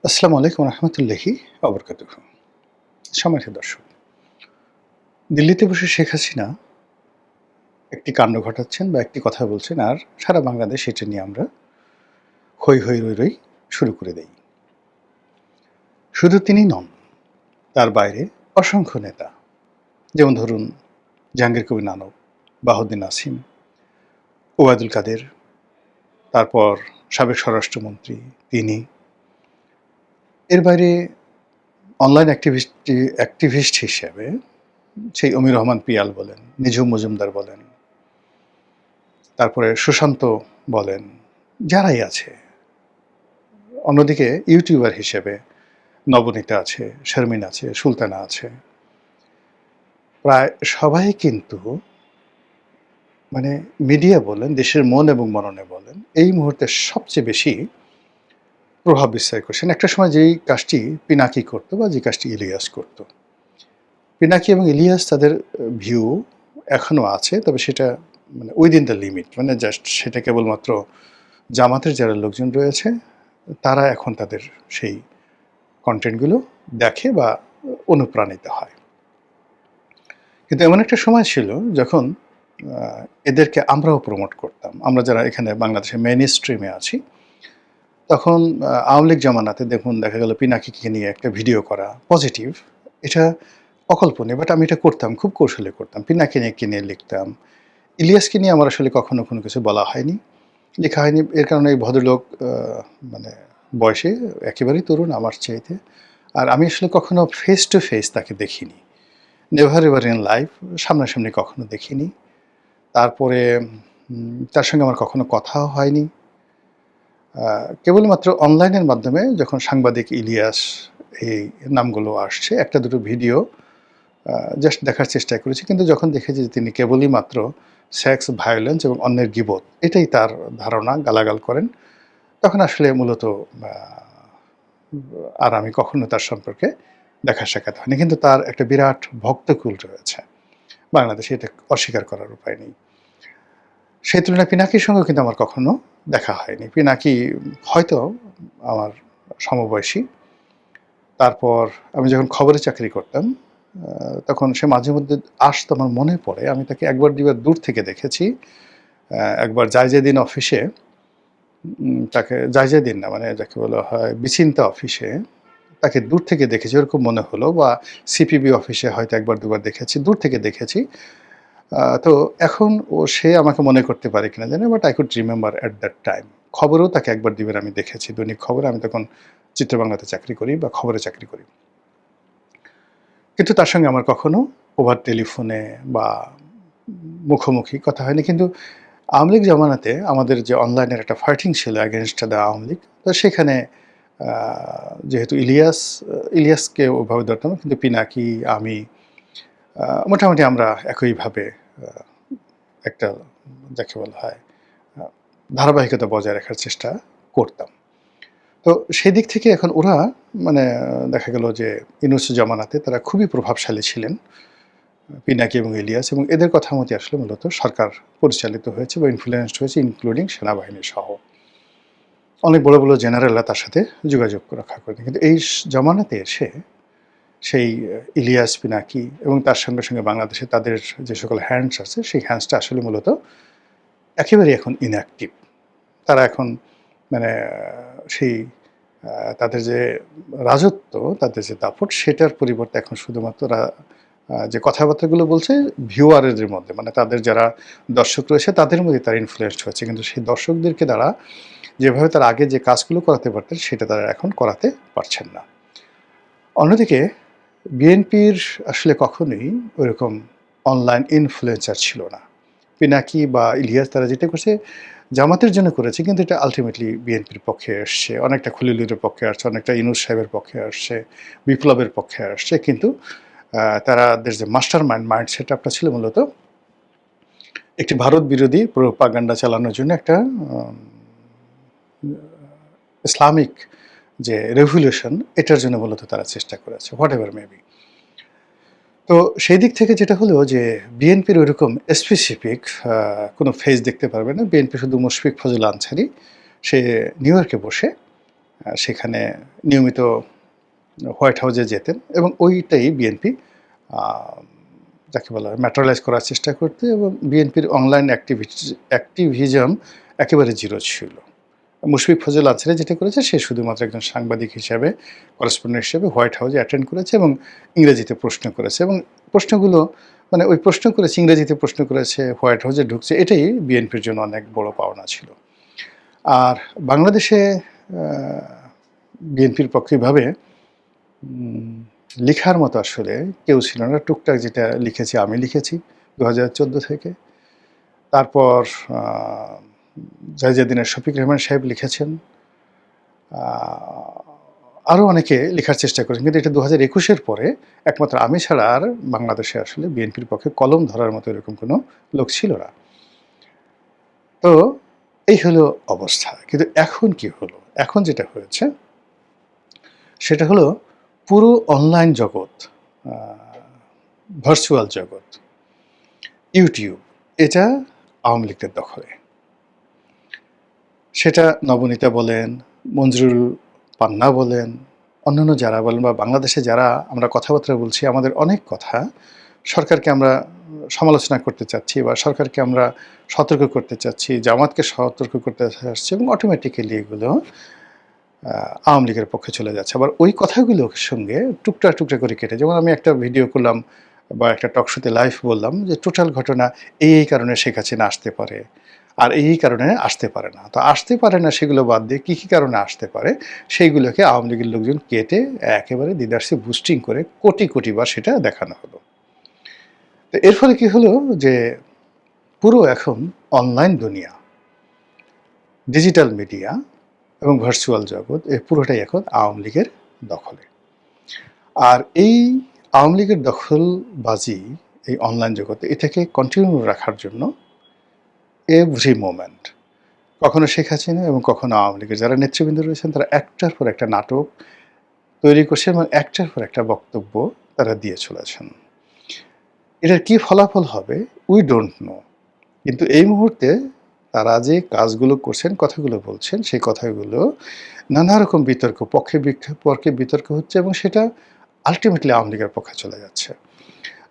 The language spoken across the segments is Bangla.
আসসালামু আলাইকুম রহমতুল্লাহি অবরকাতুহ। সম্মানিত দর্শক, দিল্লিতে বসে শেখ হাসিনা একটি কাণ্ড ঘটাচ্ছেন বা একটি কথা বলছেন, আর সারা বাংলাদেশ এটা নিয়ে আমরা হৈ হৈ রৈ রৈ শুরু করে দেই। শুধু তিনি নন, তার বাইরে অসংখ্য নেতা, যেমন ধরুন জাহাঙ্গীর কবির নানক, বাহাউদ্দিন নাসিম, ওবায়দুল কাদের, তারপর সাবেক স্বরাষ্ট্রমন্ত্রী তিনি। এর বাইরে অনলাইন অ্যাক্টিভিস্ট হিসেবে সেই অমির রহমান পিয়াল বলেন, নিঝুম মজুমদার বলেন, তারপরে সুশান্ত বলেন, যারাই আছে। অন্যদিকে ইউটিউবার হিসেবে নবনীতা আছে, শারমিন আছে, সুলতানা আছে। প্রায় সবাই কিন্তু মানে মিডিয়া বলেন, দেশের মন এবং মননে বলেন, এই মুহূর্তে সবচেয়ে বেশি প্রভাব বিস্তার করছেন। একটা সময় যেই কাজটি পিনাকি করতো বা যে কাজটি ইলিয়াস করতো, পিনাকি এবং ইলিয়াস তাদের ভিউ এখনো আছে, তবে সেটা মানে উইদিন দ্য লিমিট, মানে জাস্ট সেটা কেবলমাত্র জামাতের যারা লোকজন রয়েছে তারা এখন তাদের সেই কন্টেন্টগুলো দেখে বা অনুপ্রাণিত হয়। কিন্তু এমন একটা সময় ছিল যখন এদেরকে আমরাও প্রমোট করতাম। আমরা যারা এখানে বাংলাদেশের মেইন স্ট্রিমে আছি, তখন আওয়ামী লীগ জামানাতে দেখুন দেখা গেল পিনাকিকে নিয়ে একটা ভিডিও করা পজিটিভ, এটা অকল্পনীয়, বাট আমি এটা করতাম, খুব কৌশলে করতাম। পিনাকিকে নিয়ে লিখতাম। ইলিয়াসকে নিয়ে আমার আসলে কখনো কোনো কিছু বলা হয়নি, লেখা হয়নি। এর কারণে এই ভদ্রলোক মানে বয়সে একেবারেই তরুণ আমার চাইতে। আর আমি আসলে কখনো ফেস টু ফেস তাকে দেখিনি। নেভার এভার ইন লাইফ সামনাসামনি কখনো দেখিনি। তারপরে তার সঙ্গে আমার কখনো কথাও হয়নি। কেবলমাত্র অনলাইনের মাধ্যমে যখন সাংবাদিক ইলিয়াস এই নামগুলো আসছে, একটা দুটো ভিডিও জাস্ট দেখার চেষ্টা করেছি। কিন্তু যখন দেখেছি যে তিনি কেবলই মাত্র সেক্স, ভায়োলেন্স এবং অন্যের গীবত, এটাই তার ধারণা, গালাগাল করেন, তখন আসলে মূলত আর আমি কখনো তার সম্পর্কে দেখা সাক্ষাৎ হয়নি। কিন্তু তার একটা বিরাট ভক্তকুল রয়েছে বাংলাদেশে, এটা অস্বীকার করার উপায় নেই। সেই তুলনায় পিনাকির সঙ্গেও কিন্তু আমার কখনো দেখা হয়নি। পিনাকি হয়তো আমার সমবয়সী। তারপর আমি যখন খবরে চাকরি করতাম, তখন সে মাঝে মধ্যে আসতো, আমার মনে পড়ে আমি তাকে একবার দুবার দূর থেকে দেখেছি। একবার জায়জাদিন অফিসে, তাকে জায়জাদিন না, মানে যাকে বলা হয় বিচিন্তা অফিসে তাকে দূর থেকে দেখেছি, ওরকম মনে হলো। বা সিপিবি অফিসে হয়তো একবার দুবার দেখেছি, দূর থেকে দেখেছি। তো এখন সে আমাকে মনে করতে পারে কিনা জানি, but I could remember at that time. খবরেও তাকে একবার দুবার আমি দেখেছি, দৈনিক খবরে। আমি তখন চিত্রবাংলাতে চাকরি করি বা খবরে চাকরি করি। কিন্তু তার সঙ্গে আমার কখনো ওভার টেলিফোনে বা মুখোমুখি কথা হয়নি। কিন্তু আওয়ামী লীগ জামানাতে আমাদের যে অনলাইনের একটা ফাইটিং ছিল অ্যাগেনস্ট দ্য আওয়ামী লীগ, তো সেখানে যেহেতু ইলিয়াসকে ওভাবে ধরতাম, কিন্তু পিনাকি, আমি মোটামুটি আমরা একইভাবে একটা যাকে বলা হয় ধারাবাহিকতা বজায় রাখার চেষ্টা করতাম। তো সেদিক থেকে এখন ওরা মানে দেখা গেল যে ইউনূস জামানাতে তারা খুবই প্রভাবশালী ছিলেন, পিনাকি এবং ইলিয়াস, এবং এদের কথা মতে আসলে মূলত সরকার পরিচালিত হয়েছে বা ইনফ্লুয়েন্সড হয়েছে, ইনক্লুডিং সেনাবাহিনী সহ। অনেক বড় বড় জেনারেলরা তার সাথে যোগাযোগ রক্ষা করেন। কিন্তু এই জামানাতে এসে সেই ইলিয়াস, পিনাকি এবং তার সঙ্গে সঙ্গে বাংলাদেশে তাদের যে সকল হ্যান্ডস আছে, সেই হ্যান্ডসটা আসলে মূলত একেবারেই এখন ইনঅ্যাক্টিভ। তারা এখন মানে সেই তাদের যে রাজত্ব, তাদের যে দাপট, সেটার পরিবর্তে এখন শুধুমাত্র যে কথাবার্তাগুলো বলছে ভিউয়ারদের মধ্যে, মানে তাদের যারা দর্শক রয়েছে তাদের মধ্যে তারা ইনফ্লুয়েন্সড হচ্ছে। কিন্তু সেই দর্শকদেরকে তারা যেভাবে তারা আগে যে কাজগুলো করাতে পারতেন, সেটা তারা এখন করাতে পারছেন না। অন্যদিকে বিএনপির আসলে কখনোই ওইরকম অনলাইন ইনফ্লুয়েন্সার ছিল না। পিনাকি বা ইলিয়াস তারা যেটা করছে জামাতের জন্য করেছে, কিন্তু এটা আলটিমেটলি বিএনপির পক্ষে আসছে, অনেকটা খলিলুরের পক্ষে আসছে, অনেকটা ইউনূস সাহেবের পক্ষে আসছে, বিপ্লবের পক্ষে আসছে। কিন্তু তাদের যে মাস্টার মাইন্ড সেট আপটা ছিল মূলত একটি ভারত বিরোধী প্রোপাগান্ডা চালানোর জন্য, একটা ইসলামিক যে রেভলিউশন, এটার জন্য মূলত তারা চেষ্টা করেছে, হোয়াট এভার মেবি। তো সেই দিক থেকে যেটা হলো যে বিএনপির ওইরকম স্পেসিফিক কোনো ফেজ দেখতে পারবে না। বিএনপি শুধু মুশফিক ফজল আনসারি, সে নিউ ইয়র্কে বসে সেখানে নিয়মিত হোয়াইট হাউসে যেতেন এবং ওইটাই বিএনপি যাকে বলা হয় ম্যাটেরিয়ালাইজ করার চেষ্টা করতে, এবং বিএনপির অনলাইন অ্যাক্টিভিজম একেবারে জিরো ছিল। মুশফিক ফজল আজহারি যেটা করেছে, সে শুধুমাত্র একজন সাংবাদিক হিসাবে, করেসপন্ডেন্ট হিসেবে হোয়াইট হাউসে অ্যাটেন্ড করেছে এবং ইংরেজিতে প্রশ্ন করেছে, এবং প্রশ্নগুলো মানে ওই প্রশ্ন করেছে, ইংরেজিতে প্রশ্ন করেছে, হোয়াইট হাউসে ঢুকছে, এটাই বিএনপির জন্য অনেক বড় পাওনা ছিল। আর বাংলাদেশে বিএনপির পক্ষেভাবে লেখার মতো আসলে কেউ ছিল না। টুকটাক যেটা লিখেছি আমি লিখেছি 2014 থেকে। তারপর জাহিদুদ্দিনের শফিক রহমান সাহেব লিখেছেন, আরও অনেকে লেখার চেষ্টা করেছেন, কিন্তু এটা 2021-এর পরে একমাত্র আমি ছাড়া আর বাংলাদেশে আসলে বিএনপির পক্ষে কলম ধরার মতো এরকম কোনো লোক ছিল না। তো এই হলো অবস্থা। কিন্তু এখন কি হলো? এখন যেটা হয়েছে সেটা হলো পুরো অনলাইন জগৎ, ভার্চুয়াল জগৎ, ইউটিউব, এটা আওয়ামী লীগের দখলে। সেটা নবনীতা বলেন, মঞ্জুরুল পান্না বলেন, অন্যান্য যারা বলেন, বা বাংলাদেশে যারা আমরা কথাবার্তা বলছি, আমাদের অনেক কথা সরকারকে আমরা সমালোচনা করতে চাচ্ছি বা সরকারকে আমরা সতর্ক করতে চাচ্ছি, জামাতকে সতর্ক করতে চাচ্ছি, এবং অটোমেটিক্যালি এগুলো আওয়ামী লীগের পক্ষে চলে যাচ্ছে। আবার ওই কথাগুলোর সঙ্গে টুকরা টুকরা করে কেটে, যেমন আমি একটা ভিডিও করলাম বা একটা টক শোতে লাইভ বললাম যে টোটাল ঘটনা এই কারণে শেখ হাসিনা আসতে পারে, আর এই কারণে আসতে পারে না। তো আসতে পারে না সেগুলো বাদ দিয়ে কী কী কারণে আসতে পারে সেইগুলোকে আওয়ামী লীগের লোকজন কেটে একেবারে দিদার্সে বুস্টিং করে কোটি কোটি বার সেটা দেখানো হলো। তো এর ফলে কী হলো যে পুরো এখন অনলাইন দুনিয়া, ডিজিটাল মিডিয়া এবং ভার্চুয়াল জগৎ, এই পুরোটাই এখন আওয়ামী লীগের দখলে। আর এই আওয়ামী লীগের দখলবাজি এই অনলাইন জগতে এটাকে কন্টিনিউ রাখার জন্য এভরি মোমেন্ট কখনো শেখ হাসিনা এবং কখনো আওয়ামী লীগের যারা নেতৃবৃন্দ রয়েছেন তারা একটার পর একটা নাটক তৈরি করছেন এবং একটার পর একটা বক্তব্য তারা দিয়ে চলেছেন। এটার কি ফলাফল হবে উই ডোন্ট নো, কিন্তু এই মুহূর্তে তারা যে কাজগুলো করছেন, কথাগুলো বলছেন, সেই কথাগুলো নানা রকম বিতর্ক, পক্ষে বিতর্ক হচ্ছে এবং সেটা আলটিমেটলি আওয়ামী লীগের পক্ষে চলে যাচ্ছে।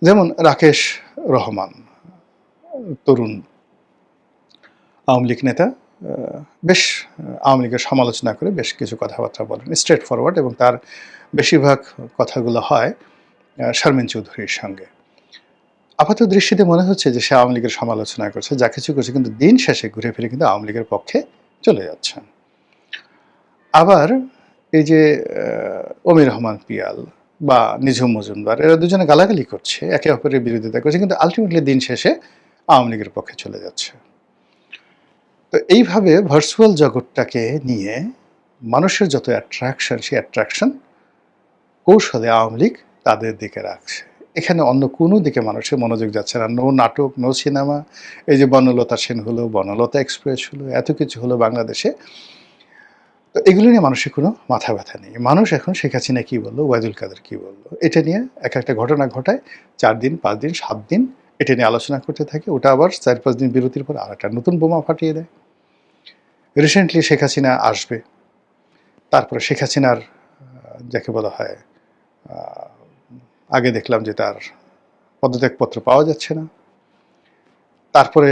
যেমন রাকেশ রহমান, তরুণ আওয়ামী লীগ নেতা, বেশ আওয়ামী লীগের সমালোচনা করে বেশ কিছু কথাবার্তা বলেন, স্ট্রেট ফরওয়ার্ড, এবং তার বেশিরভাগ কথাগুলো হয় শারমিন চৌধুরীর সঙ্গে। আপাত দৃষ্টিতে মনে হচ্ছে যে সে আওয়ামী লীগের সমালোচনা করছে, যা কিছু করছে, কিন্তু দিন শেষে ঘুরে ফিরে কিন্তু আওয়ামী লীগের পক্ষে চলে যাচ্ছেন। আবার এই যে অমির রহমান পিয়াল বা নিঝুম মজুমদার, এরা দুজনে গালাগালি করছে, একে অপরের বিরোধিতা করছে, কিন্তু আলটিমেটলি দিন শেষে আওয়ামী লীগের পক্ষে চলে যাচ্ছে। তো এইভাবে ভার্চুয়াল জগৎটাকে নিয়ে মানুষের যত অ্যাট্রাকশন, সেই অ্যাট্রাকশন কৌশলে আওয়ামী লীগ তাদের দিকে রাখছে। এখানে অন্য কোনো দিকে মানুষের মনোযোগ যাচ্ছে না। নো নাটক, নো সিনেমা, এই যে বনলতা সেন হলো, বনলতা এক্সপ্রেস হলো, এত কিছু হলো বাংলাদেশে। তো এগুলো নিয়ে মানুষের কোনো মাথা ব্যথা নেই। মানুষ এখন শেখ হাসিনা কী বললো, ওয়াহিদুল কাদের কী বললো, এটা নিয়ে একটা ঘটনা ঘটায় 4 দিন, 5 দিন, 7 দিন এটা নিয়ে আলোচনা করতে থাকে। ওটা আবার 4-5 দিন বিরতির পর আর একটা নতুন বোমা ফাটিয়ে দেয়। রিসেন্টলি শেখ হাসিনা আসবে, তারপরে শেখ হাসিনার যাকে বলা হয় আগে দেখলাম যে তার পদত্যাগপত্র পাওয়া যাচ্ছে না। তারপরে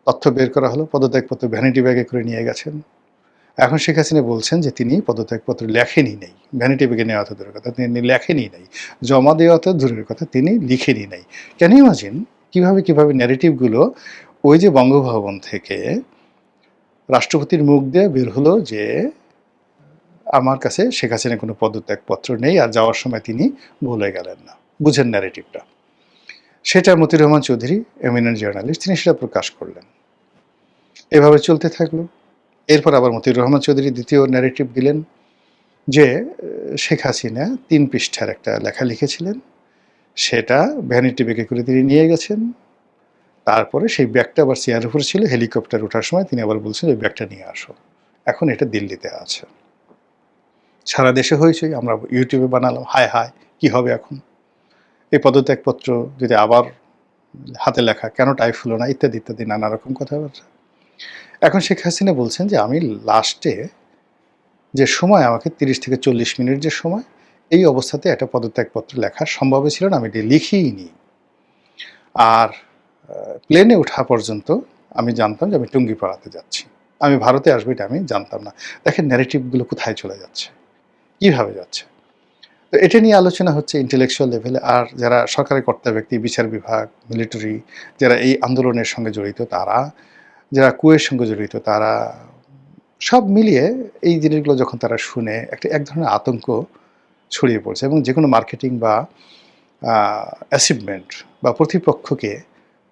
তথ্য বের করা হলো পদত্যাগপত্র ভ্যানিটি ব্যাগে করে নিয়ে গেছেন। এখন শেখ হাসিনা বলছেন যে তিনি পদত্যাগপত্র লেখেনি নেই, ভ্যানিটি ব্যাগে নেওয়া তো দূরের কথা, তিনি লেখেনি নাই, জমা দেওয়া তো দূরের কথা, তিনি লিখেনি নাই। ক্যান ইউ ইমাজিন কীভাবে ন্যারেটিভগুলো ওই যে বঙ্গভবন থেকে রাষ্ট্রপতির মুখ দিয়ে বের হলো যে আমার কাছে শেখ হাসিনা কোনো পদত্যাগপত্র নেই, আর যাওয়ার সময় তিনি ভুলে গেলেন না। বুঝেন ন্যারেটিভটা। সেটা মতিউর রহমান চৌধুরী, এমিনেন্ট জার্নালিস্ট, তিনি সেটা প্রকাশ করলেন। এভাবে চলতে থাকলো। এরপর আবার মতিউর রহমান চৌধুরী দ্বিতীয় ন্যারেটিভ দিলেন যে শেখ হাসিনা 3 পৃষ্ঠার একটা লেখা লিখেছিলেন, সেটা ভ্যানিটি ব্যাগে করে তিনি নিয়ে গেছেন। তারপরে সেই ব্যাগটা আবার চেয়ারের উপর ছিল, হেলিকপ্টার ওঠার সময় তিনি আবার বলছেন ওই ব্যাগটা নিয়ে আসো। এখন এটা দিল্লিতে আছে। সারা দেশে হয়েছে, আমরা ইউটিউবে বানালাম, হায় হায় কী হবে এখন, এই পদত্যাগপত্র যদি আবার হাতে লেখা কেন টাইপ হলো না, ইত্যাদি ইত্যাদি নানা রকম কথাবার্তা। এখন শেখ হাসিনা বলছেন যে আমি লাস্টে যে সময় আমাকে ৩০ থেকে ৪০ মিনিট যে সময়, এই অবস্থাতে একটা পদত্যাগপত্র লেখা সম্ভব ছিল না, আমি এটি লিখিইনি। আর প্লেনে ওঠা পর্যন্ত আমি জানতাম যে আমি টুঙ্গিপাড়াতে যাচ্ছি। আমি ভারতে আসবো এটা আমি জানতাম না। দেখেন ন্যারেটিভগুলো কোথায় চলে যাচ্ছে, কীভাবে যাচ্ছে। তো এটা নিয়ে আলোচনা হচ্ছে ইন্টেলেকচুয়াল লেভেলে। আর যারা সরকারি কর্তা ব্যক্তি, বিচার বিভাগ, মিলিটারি, যারা এই আন্দোলনের সঙ্গে জড়িত তারা, যারা কুয়ের সঙ্গে জড়িত তারা, সব মিলিয়ে এই জিনিসগুলো যখন তারা শুনে এক ধরনের আতঙ্ক ছড়িয়ে পড়ছে। এবং যেকোনো মার্কেটিং বা অ্যাচিভমেন্ট বা প্রতিপক্ষকে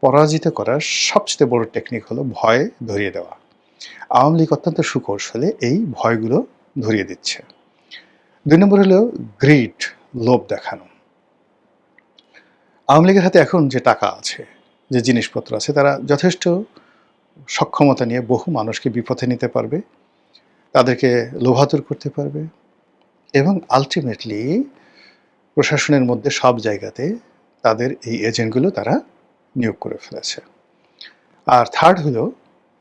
পরাজিত করার সবচেয়ে বড় টেকনিক হলো ভয় ধরিয়ে দেওয়া। আওয়ামী লীগ অত্যন্ত সুকৌশলে এই ভয়গুলো ধরিয়ে দিচ্ছে। ২ নম্বর হলো গ্রিড, লোভ দেখানো। আওয়ামী লীগের হাতে এখন যে টাকা আছে, যে জিনিসপত্র আছে, তারা যথেষ্ট সক্ষমতা নিয়ে বহু মানুষকে বিপথে নিতে পারবে, তাদেরকে লোভাতুর করতে পারবে এবং আলটিমেটলি প্রশাসনের মধ্যে সব জায়গাতে তাদের এই এজেন্টগুলো তারা নিয়োগ করে ফেলেছে। আর থার্ড হলো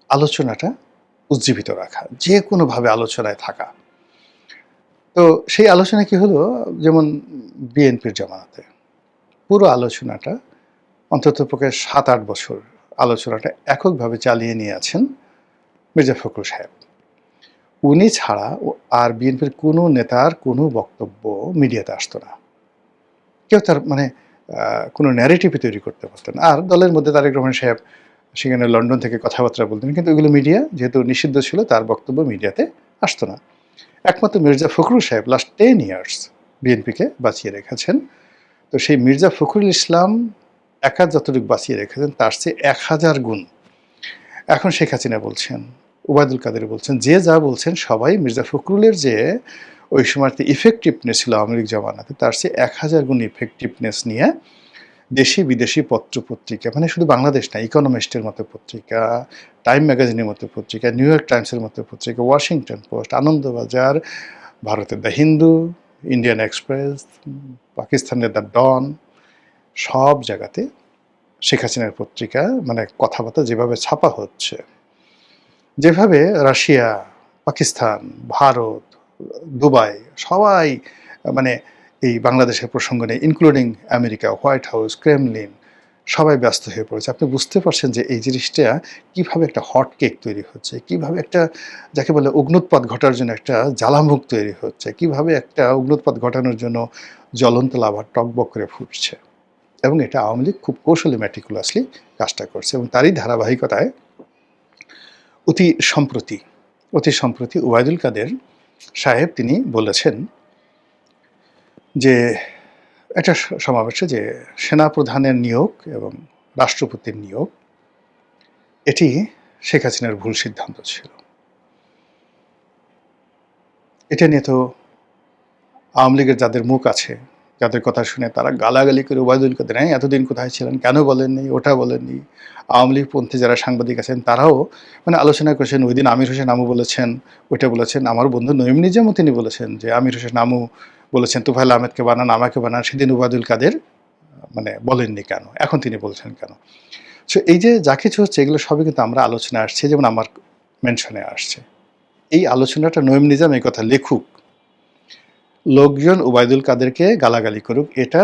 আলোচনাটা উজ্জীবিত রাখা, যে কোনোভাবে আলোচনায় থাকা। তো সেই আলোচনা কি হলো, যেমন বিএনপির জামানাতে পুরো আলোচনাটা অন্ততপক্ষে ৭-৮ বছর আলোচনাটা এককভাবে চালিয়ে নিয়ে আছেন মির্জা ফখরুল সাহেব। উনি ছাড়া আর বিএনপির কোনো নেতার কোনো বক্তব্য মিডিয়াতে আসতো না। কেউ তার মানে কোনো ন্যারেটিভই তৈরি করতে পারতেন। আর দলের মধ্যে তারেক রহমান সাহেব সেখানে লন্ডন থেকে কথাবার্তা বলতেন, কিন্তু এগুলো মিডিয়া যেহেতু নিষিদ্ধ ছিল, তার বক্তব্য মিডিয়াতে আসতো না। একমাত্র মির্জা ফখরুল সাহেব লাস্ট 10 ইয়ার্স বিএনপিকে বাঁচিয়ে রেখেছেন। তো সেই মির্জা ফখরুল ইসলাম একা যতটুকু বাঁচিয়ে রেখেছেন তার চেয়ে ১০০০ গুণ এখন শেখ হাসিনা বলছেন, ওবায়দুল কাদের বলছেন, যে যা বলছেন সবাই মির্জা ফখরুলের যে ওই সময়তে ইফেক্টিভনেস ছিল আওয়ামী লীগ জামানাতে, তার চেয়ে ১০০০ গুণ ইফেক্টিভনেস নিয়ে দেশি বিদেশি পত্রপত্রিকা, মানে শুধু বাংলাদেশ না, ইকোনমিস্টের মতো পত্রিকা, টাইম ম্যাগাজিনের মতো পত্রিকা, নিউ ইয়র্ক টাইমসের মতো পত্রিকা, ওয়াশিংটন পোস্ট, আনন্দবাজার, ভারতের দ্য হিন্দু, ইন্ডিয়ান এক্সপ্রেস, পাকিস্তানের দ্য ডন, সব জায়গাতে শেখ হাসিনার পত্রিকা, মানে কথাবার্তা যেভাবে ছাপা হচ্ছে, যেভাবে রাশিয়া, পাকিস্তান, ভারত, দুবাই সবাই মানে এই বাংলাদেশের প্রসঙ্গ নিয়ে, including America, white house, Kremlin, সবাই ব্যস্ত হয়ে পড়েছে। আপনি বুঝতে পারছেন যে এই জিনিসটা কীভাবে একটা হট কেক তৈরি হচ্ছে, কীভাবে একটা যাকে বলে অগ্নুৎপাত ঘটার জন্য একটা জ্বালামুখ তৈরি হচ্ছে, কীভাবে একটা অগ্নুৎপাত ঘটানোর জন্য জ্বলন্ত লাভা টকবক করে ফুটছে। এবং এটা আওয়ামী লীগ খুব কৌশলী ম্যাটিকুলাসলি কাজটা করছে। এবং তারই ধারাবাহিকতায় অতি সম্প্রতি ওবায়দুল কাদের সাহেব তিনি বলেছেন যে একটা সমাবেশে যে সেনাপ্রধানের নিয়োগ এবং রাষ্ট্রপতির নিয়োগ এটি শেখ হাসিনার ভুল সিদ্ধান্ত ছিল। এটা নিয়ে তো আওয়ামী লীগের যাদের মুখ আছে, যাদের কথা শুনে তারা গালাগালি করে ওবায়দুল কাদের, হ্যাঁ এতদিন কোথায় ছিলেন, কেন বলেননি, ওটা বলেননি। আওয়ামী লীগপন্থী যারা সাংবাদিক আছেন তারাও মানে আলোচনা করেছেন। ওই দিন আমির হোসেন আমু বলেছেন, ওইটা বলেছেন। আমার বন্ধু নঈম নিজামও তিনি বলেছেন যে আমির হোসেন আমু বলেছেন তুফাইল আহমেদকে বানান, আমাকে বানান, সেদিন ওবায়দুল কাদের মানে বলেননি কেন, এখন তিনি বলছেন কেন। সো এই যে যা কিছু হচ্ছে এগুলো সবই কিন্তু আমরা আলোচনায় আসছে, যেমন আমার মেনশনে আসছে। এই আলোচনাটা নঈম নিজাম এই কথা লিখুক, লোকজন ওবায়দুল কাদেরকে গালাগালি করুক, এটা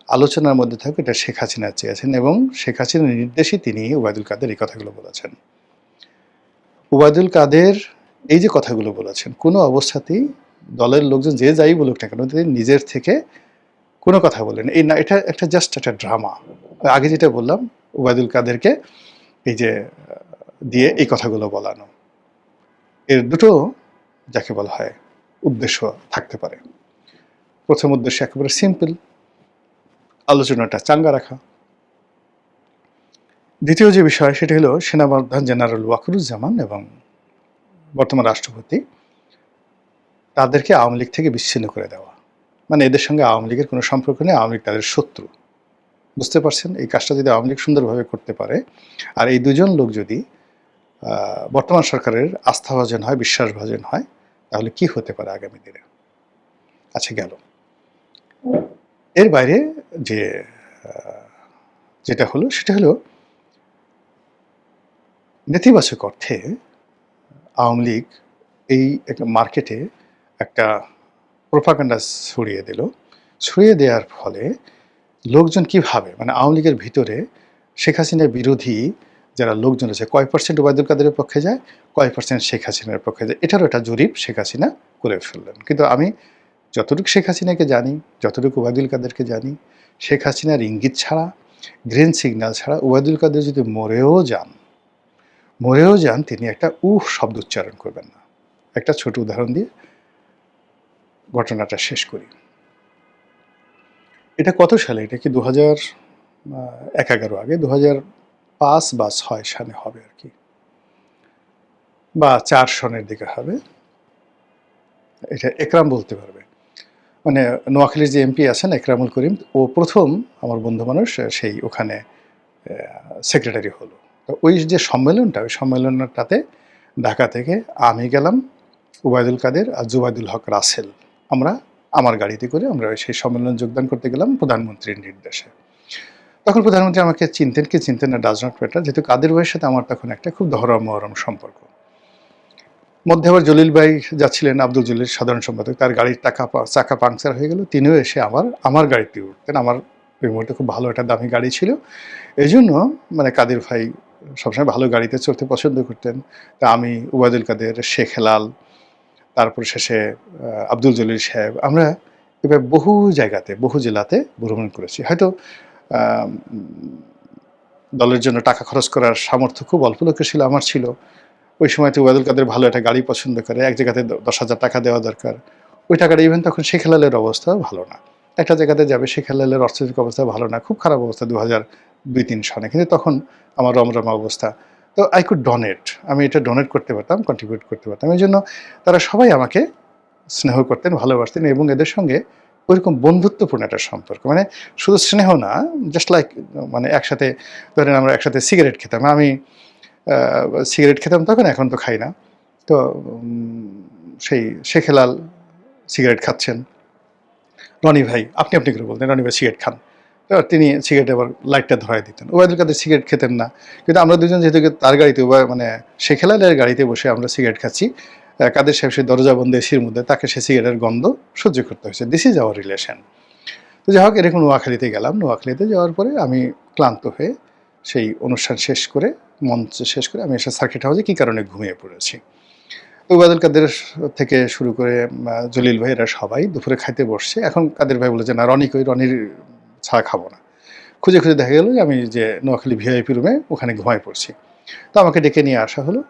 আলোচনার মধ্যে থাকুক, এটা শেখ হাসিনা চেয়েছেন এবং শেখ হাসিনার নির্দেশই তিনি ওবায়দুল কাদের এই কথাগুলো বলেছেন। ওবায়দুল কাদের এই যে কথাগুলো বলেছেন, কোনো অবস্থাতেই দলের লোকজন যে যাই বলুক না কেন তিনি নিজের থেকে কোনো কথা বলেন এই না, এটা একটা জাস্ট একটা ড্রামা। আগে যেটা বললাম ওবায়দুল কাদেরকে এই যে দিয়ে এই কথাগুলো বলানো, এর দুটো যাকে বলা হয় উদ্দেশ্য থাকতে পারে। প্রথম উদ্দেশ্য একেবারে সিম্পল, আলোচনাটা চাঙ্গা রাখা। দ্বিতীয় যে বিষয় সেটা হলো সেনাপ্রধান জেনারেল ওয়াকারুজ্জামান এবং বর্তমান রাষ্ট্রপতি তাদেরকে আওয়ামী লীগ থেকে বিচ্ছিন্ন করে দেওয়া, মানে এদের সঙ্গে আওয়ামী লীগের কোনো সম্পর্ক নেই, আওয়ামী লীগ তাদের শত্রু। বুঝতে পারছেন, এই কাজটা যদি আওয়ামী লীগ সুন্দরভাবে করতে পারে আর এই দুজন লোক যদি বর্তমান সরকারের আস্থাভাজন হয়, বিশ্বাসভাজন হয়, তাহলে কি হতে পারে আগামী দিনে। আচ্ছা গেল। এর বাইরে যে যেটা হলো সেটা হলো নেতিবাচক অর্থে আওয়ামী লীগ এই একটা মার্কেটে একটা প্রোপাগান্ডা ছড়িয়ে দিল। ছড়িয়ে দেওয়ার ফলে লোকজন কিভাবে মানে আওয়ামী লীগের ভিতরে শেখ হাসিনার বিরোধী যারা লোকজন আছে কয় পার্সেন্ট ওবায়দুল কাদেরের পক্ষে যায়, কয় পার্সেন্ট শেখ হাসিনার পক্ষে যায়, এটারও একটা জরিপ শেখ হাসিনা করে ফেললেন। কিন্তু আমি যতটুকু শেখ হাসিনাকে জানি, যতটুকু ওবায়দুল কাদেরকে জানি, শেখ হাসিনার ইঙ্গিত ছাড়া, গ্রিন সিগন্যাল ছাড়া ওবায়দুল কাদের যদি মরেও যান তিনি একটা উহ শব্দ উচ্চারণ করবেন না। একটা ছোট উদাহরণ দিয়ে ঘটনাটা শেষ করি। এটা কত সালে? এটা কি 2011 আগে 2005 বা 6 সালে হবে আর কি, বা 4 সনের দিকে হবে। এটা একরাম বলতে পারবে। মানে নোয়াখালীর যে এমপি আছেন একরামুল করিম, ও প্রথম আমার বন্ধু মানুষ সেই ওখানে সেক্রেটারি হলো। তো ওই যে সম্মেলনটা, ওই সম্মেলনটাতে ঢাকা থেকে আমি গেলাম, ওবায়দুল কাদের আর জুবাইদুল হক রাসেল, আমরা আমার গাড়িতে করে আমরা সেই সম্মেলনে যোগদান করতে গেলাম প্রধানমন্ত্রীর নির্দেশে। তখন প্রধানমন্ত্রী আমাকে চিনতেন কি চিনতেন না ডাজ নট ম্যাটার, যেহেতু কাদের ভাইয়ের সাথে আমার তখন একটা খুব ধরম মহরম সম্পর্ক। মধ্যে আবার জলিল ভাই যাচ্ছিলেন, আব্দুল জলিল সাধারণ সম্পাদক, তার গাড়ির চাকা পাংচার হয়ে গেল, তিনিও এসে আমার গাড়িতে উঠতেন। আমার ওই মুহূর্তে খুব ভালো একটা দামি গাড়ি ছিল, এই জন্য মানে কাদের ভাই সবসময় ভালো গাড়িতে চড়তে পছন্দ করতেন। তা আমি, ওবায়দুল কাদের, শেখ হেলাল, তারপর শেষে আব্দুল জলিল সাহেব, আমরা এবার বহু জায়গাতে বহু জেলাতে ভ্রমণ করেছি। হয়তো দলের জন্য টাকা খরচ করার সামর্থ্য খুব অল্প লোকের ছিল, আমার ছিল। ওই সময় তো ওবায়দুল কাদের ভালো একটা গাড়ি পছন্দ করে, এক জায়গাতে 10,000 টাকা দেওয়া দরকার, ওই টাকাটা ইভেন তখন শেখ হেলালের অবস্থা ভালো না, একটা জায়গাতে যাবে, শেখ হেলালের অর্থনৈতিক অবস্থা ভালো না, খুব খারাপ অবস্থা 2002-03 সনে, কিন্তু তখন আমার রমরমা অবস্থা। তো আই কুড ডোনেট, আমি এটা ডোনেট করতে পারতাম, কন্ট্রিবিউট করতে পারতাম। এই জন্য তারা সবাই আমাকে স্নেহ করতেন, ভালোবাসতেন, এবং এদের সঙ্গে ওইরকম বন্ধুত্বপূর্ণ একটা সম্পর্ক, মানে শুধু স্নেহ না, জাস্ট লাইক মানে একসাথে ধরেন আমরা একসাথে সিগারেট খেতাম, আমি সিগারেট খেতাম তখন, এখন তো খাই না। তো সেই শেখ হেলাল সিগারেট খাচ্ছেন, রনি ভাই আপনি করে বলতেন, রনি ভাই সিগারেট খান, তো তিনি সিগারেট আবার লাইটটা ধরাই দিতেন। ওবায়দুল কাদের সিগারেট খেতেন না, কিন্তু আমরা দুজন যেহেতু তার গাড়িতে মানে শেখ হেলালের গাড়িতে বসে আমরা সিগারেট খাচ্ছি, কাদের সাহেব সেই দরজা বন্ধ এসির মধ্যে, তাকে সে সিগারেটের গন্ধ সহ্য করতে হয়েছে। This is our relation. তো যাই হোক, এরকম নোয়াখালীতে গেলাম। নোয়াখালীতে যাওয়ার পরে আমি ক্লান্ত হয়ে সেই অনুষ্ঠান শেষ করে, মঞ্চ শেষ করে আমি এসে সার্কিট হাউসে কী কারণে ঘুমিয়ে পড়েছি। ওবায়দুল কাদের থেকে শুরু করে জলিল ভাই, এরা সবাই দুপুরে খাইতে বসছে। এখন কাদের ভাই বলে যে না, রনি কই, রনির ছাড়া খাবো না। খুঁজে খুঁজে দেখা গেল যে আমি যে নোয়াখালী ভিআইপি রুমে ওখানে ঘুমায় পড়ছি। তো আমাকে ডেকে নিয়ে আসা হলো।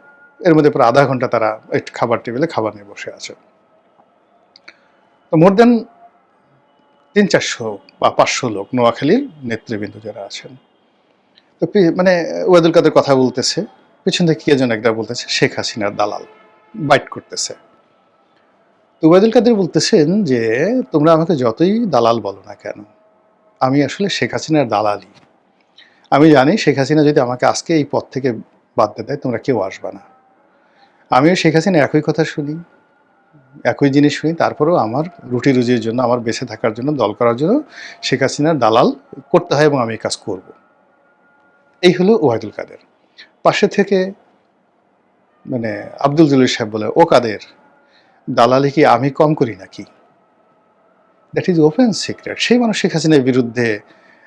এর মধ্যে প্রায় আধা ঘন্টা তারা একটু খাবার টেবিলে খাবার নিয়ে বসে আছে। তো মোর দেন 300-400 বা 500 লোক নোয়াখালীর নেতৃবৃন্দ যারা আছেন। তো মানে ওবায়দুল কাদের কথা বলতেছে, পিছন থেকে কে যেন একটা বলতেছে শেখ হাসিনার দালাল, বাইট করতেছে। তো ওবায়দুল কাদের বলতেছেন যে তোমরা আমাকে যতই দালাল বলো না কেন, আমি আসলে শেখ হাসিনার দালালই। আমি জানি শেখ হাসিনা যদি আমাকে আজকে এই পদ থেকে বাদ দিয়ে দেয়, তোমরা কেউ আসবে না। আমিও শেখ হাসিনা একই কথা শুনি, একই জিনিস শুনি, তারপরেও আমার রুটি রুজির জন্য, আমার বেঁচে থাকার জন্য, দল করার জন্য শেখ হাসিনার দালাল করতে হয়, এবং আমি এই কাজ করব। এই হলো ওবায়দুল কাদের। পাশে থেকে মানে আব্দুল জলিল সাহেব বলে, ও কাদের, দালালি কি আমি কম করি নাকি? That is open secret. সেই মানুষ শেখ হাসিনার বিরুদ্ধে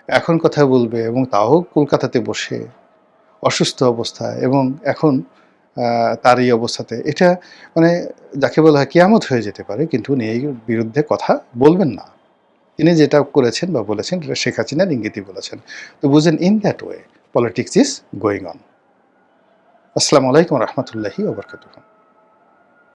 এখন কথা বলবে, এবং তাও কলকাতাতে বসে অসুস্থ অবস্থায়, এবং এখন তার এই অবস্থাতে, এটা মানে যাকে বলা হয় কিয়ামত হয়ে যেতে পারে, কিন্তু উনি এই বিরুদ্ধে কথা বলবেন না। তিনি যেটা করেছেন বা বলেছেন এটা শেখ হাসিনার ইঙ্গিতই বলেছেন। তো বুঝেন, in that way politics is going on. আসসালামু আলাইকুম রহমতুল্লাহি ওয়া বারাকাতুহু।